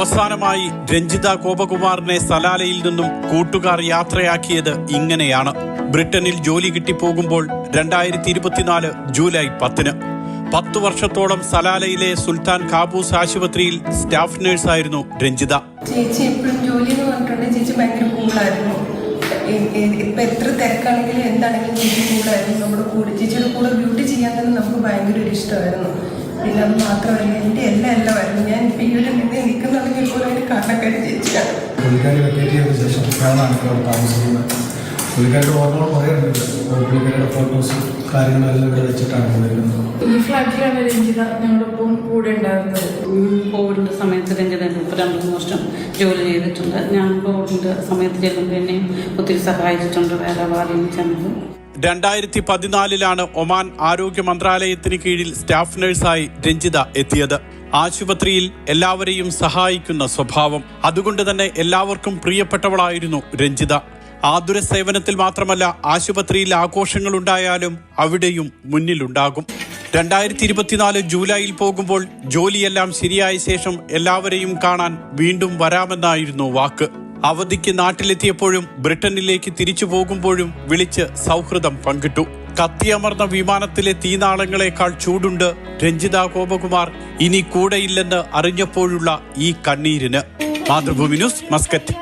അവസാനമായി രഞ്ജിത ഗോപകുമാറിനെ സലാലയിൽ നിന്നും കൂട്ടുകാർ യാത്രയാക്കിയത് ഇങ്ങനെയാണ്. ബ്രിട്ടനിൽ ജോലി കിട്ടിപ്പോകുമ്പോൾ 2024 ജൂലൈ 10-ന് 10 വർഷത്തോളം സലാലയിലെ സുൽത്താൻ കാബൂസ് ആശുപത്രിയിൽ സ്റ്റാഫ് നഴ്സായിരുന്നു രഞ്ജിത. ചേച്ചി എപ്പോഴും ജോലി എന്ന് പറഞ്ഞിട്ടുണ്ടെങ്കിൽ ചേച്ചി ഭയങ്കര കൂളായിരുന്നു. ഇപ്പൊ എത്ര തിരക്കാണെങ്കിലും എന്താണെങ്കിലും ചേച്ചി കൂളായിരുന്നു. നമ്മുടെ കൂടെ ചേച്ചിയുടെ കൂടെ ഡ്യൂട്ടി ചെയ്യാൻ തന്നെ നമുക്ക് ഭയങ്കര ഒരു ഇഷ്ടമായിരുന്നു. പിന്നെ അത് മാത്രമല്ല എൻ്റെ എല്ലാമായിരുന്നു. ഞാൻ ഇപ്പം ഈ ഒരു നിൽക്കുന്നുണ്ടെങ്കിൽ ഇപ്പോൾ ഒരു കാരണക്കാരി ചേച്ചിയാണ്. പുള്ളിക്കാരി വെക്കേറ്റ് ചെയ്തതിനു ശേഷം ഞാനാണ് ഇവിടെ താമസിക്കുന്നത്. പുള്ളിക്കാരുടെ ഓർമ്മകൾ കുറേ ഉണ്ട്. പുള്ളിക്കാരുടെ ഫോട്ടോസും കാര്യങ്ങളെല്ലാം ഇവിടെ വെച്ചിട്ടാണ് വരുന്നത്. ഈ ഫ്ലാറ്റിലാണ് രഞ്ജിത ഞങ്ങളൊപ്പം കൂടെ ഉണ്ടായിരുന്നത്. കോവിഡിൻ്റെ സമയത്ത് രഞ്ജിത 2-3 വർഷം ജോലി ചെയ്തിട്ടുണ്ട്. ഞാൻ കോവിഡിൻ്റെ സമയത്ത് ചെല്ലുമ്പോൾ എന്നെയും ഒത്തിരി സഹായിച്ചിട്ടുണ്ട്. വേറെ വാർഡിൽ ചെന്നത് 2014 ഒമാൻ ആരോഗ്യ മന്ത്രാലയത്തിന് കീഴിൽ സ്റ്റാഫ് നഴ്സായി രഞ്ജിത എത്തിയത്. ആശുപത്രിയിൽ എല്ലാവരെയും സഹായിക്കുന്ന സ്വഭാവം, അതുകൊണ്ട് തന്നെ എല്ലാവർക്കും പ്രിയപ്പെട്ടവളായിരുന്നു രഞ്ജിത. ആതുര സേവനത്തിൽ മാത്രമല്ല, ആശുപത്രിയിൽ ആഘോഷങ്ങളുണ്ടായാലും അവിടെയും മുന്നിലുണ്ടാകും. 2024 ജൂലൈയിൽ പോകുമ്പോൾ ജോലിയെല്ലാം ശരിയായ ശേഷം എല്ലാവരെയും കാണാൻ വീണ്ടും വരാമെന്നായിരുന്നു വാക്ക്. അവധിക്ക് നാട്ടിലെത്തിയപ്പോഴും ബ്രിട്ടനിലേക്ക് തിരിച്ചു പോകുമ്പോഴും വിളിച്ച് സൗഹൃദം പങ്കിട്ടു. കത്തിയമർന്ന വിമാനത്തിലെ തീനാളങ്ങളെക്കാൾ ചൂടുണ്ട് രഞ്ജിത ഗോപകുമാർ ഇനി കൂടെയില്ലെന്ന് അറിഞ്ഞപ്പോഴുള്ള ഈ കണ്ണീരിന്. Mathrubhumi news, Muscat.